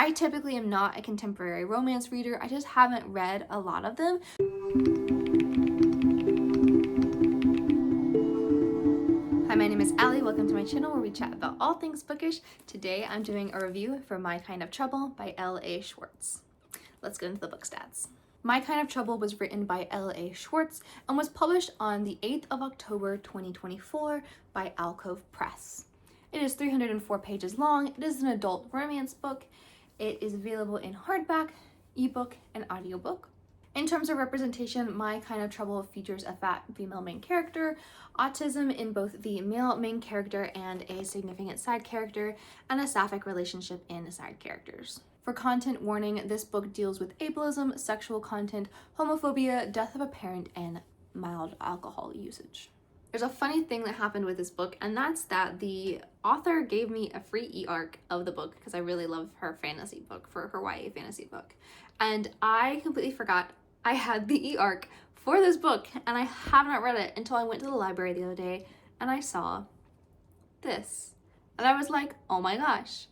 I typically am not a contemporary romance reader. I just haven't read a lot of them. Hi, my name is Allie. Welcome to my channel where we chat about all things bookish. Today I'm doing a review for My Kind of Trouble by L.A. Schwartz. Let's get into the book stats. My Kind of Trouble was written by L.A. Schwartz and was published on the 8th of October 2024 by Alcove Press. It is 304 pages long. It is an adult romance book. It is available in hardback, ebook, and audiobook. In terms of representation, My Kind of Trouble features a fat female main character, autism in both the male main character and a significant side character, and a sapphic relationship in side characters. For content warning, this book deals with ableism, sexual content, homophobia, death of a parent, and mild alcohol usage. There's a funny thing that happened with this book, and that's that the author gave me a free e-arc of the book because I really love her fantasy book, for her YA fantasy book. And I completely forgot I had the e-arc for this book, and I have not read it until I went to the library the other day and I saw this. And I was like, oh my gosh,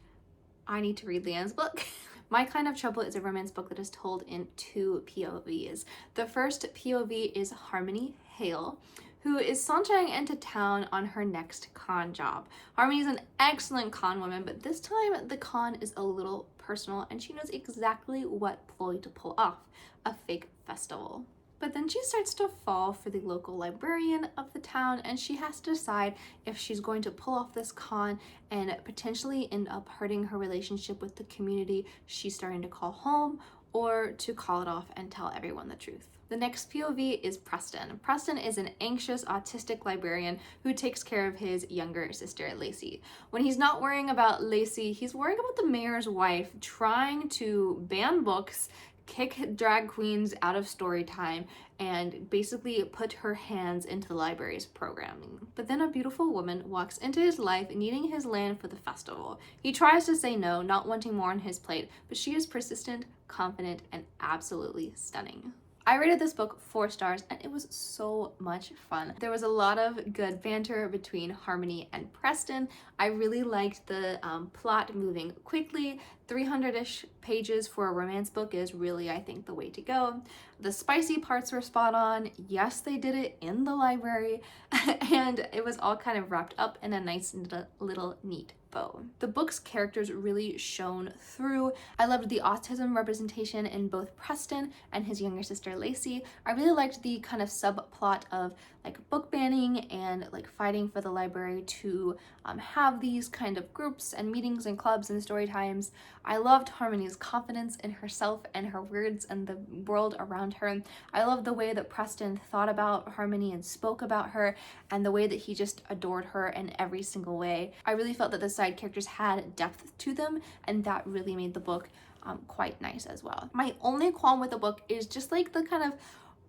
I need to read Leanne's book. My Kind of Trouble is a romance book that is told in two POVs. The first POV is Harmony Hale, who is sauntering into town on her next con job. Harmony is an excellent con woman, but this time the con is a little personal and she knows exactly what ploy to pull off, a fake festival. But then she starts to fall for the local librarian of the town, and she has to decide if she's going to pull off this con and potentially end up hurting her relationship with the community she's starting to call home, or to call it off and tell everyone the truth. The next POV is Preston. Preston is an anxious, autistic librarian who takes care of his younger sister, Lacey. When he's not worrying about Lacey, he's worrying about the mayor's wife trying to ban books, kick drag queens out of story time, and basically put her hands into the library's programming. But then a beautiful woman walks into his life needing his land for the festival. He tries to say no, not wanting more on his plate, but she is persistent, confident, and absolutely stunning. I rated this book 4 stars and it was so much fun. There was a lot of good banter between Harmony and Preston. I really liked the plot moving quickly. 300-ish pages for a romance book is really, I think, the way to go. The spicy parts were spot on. Yes, they did it in the library and it was all kind of wrapped up in a nice little neat bow. The book's characters really shone through. I loved the autism representation in both Preston and his younger sister Lacey. I really liked the kind of subplot of like book banning and like fighting for the library to have these kind of groups and meetings and clubs and story times. I loved Harmony's confidence in herself and her words and the world around her. I loved the way that Preston thought about Harmony and spoke about her, and the way that he just adored her in every single way. I really felt that the side characters had depth to them, and that really made the book quite nice as well. My only qualm with the book is just like the kind of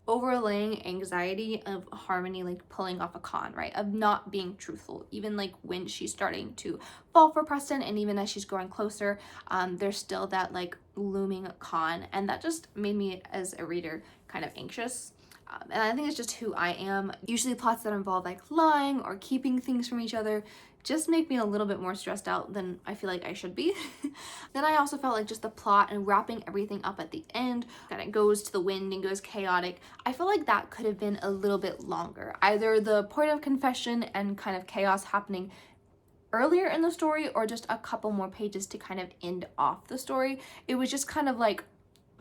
overlaying anxiety of Harmony like pulling off a con, right? Of not being truthful, even like when she's starting to fall for Preston, and even as she's growing closer, there's still that like looming con, and that just made me as a reader kind of anxious. And I think it's just who I am. Usually plots that involve like lying or keeping things from each other just make me a little bit more stressed out than I feel like I should be. Then I also felt like just the plot and wrapping everything up at the end, kind of goes to the wind and goes chaotic. I feel like that could have been a little bit longer. Either the point of confession and kind of chaos happening earlier in the story, or just a couple more pages to kind of end off the story. It was just kind of like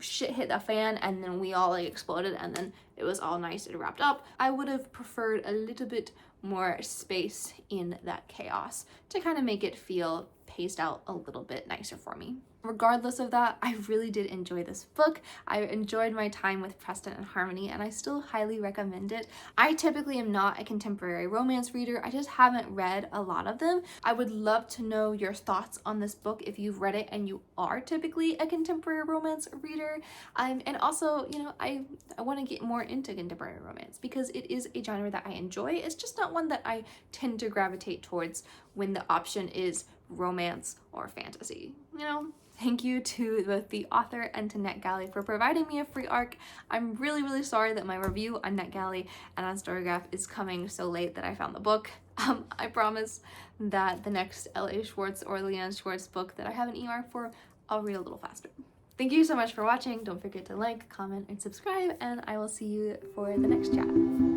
shit hit the fan and then we all like exploded and then it was all nice and wrapped up. I would have preferred a little bit more space in that chaos to kind of make it feel paced out a little bit nicer for me. Regardless of that, I really did enjoy this book. I enjoyed my time with Preston and Harmony, and I still highly recommend it. I typically am not a contemporary romance reader. I just haven't read a lot of them. I would love to know your thoughts on this book if you've read it and you are typically a contemporary romance reader. And also, you know, I want to get more into contemporary romance because it is a genre that I enjoy. It's just not one that I tend to gravitate towards when the option is romance or fantasy, you know? Thank you to both the author and to NetGalley for providing me a free arc. I'm really sorry that my review on NetGalley and on Storygraph is coming so late that I found the book. I promise that the next L.A. Schwartz or Leanne Schwartz book that I have an e-arc for, I'll read a little faster. Thank you so much for watching. Don't forget to like, comment, and subscribe, and I will see you for the next chat.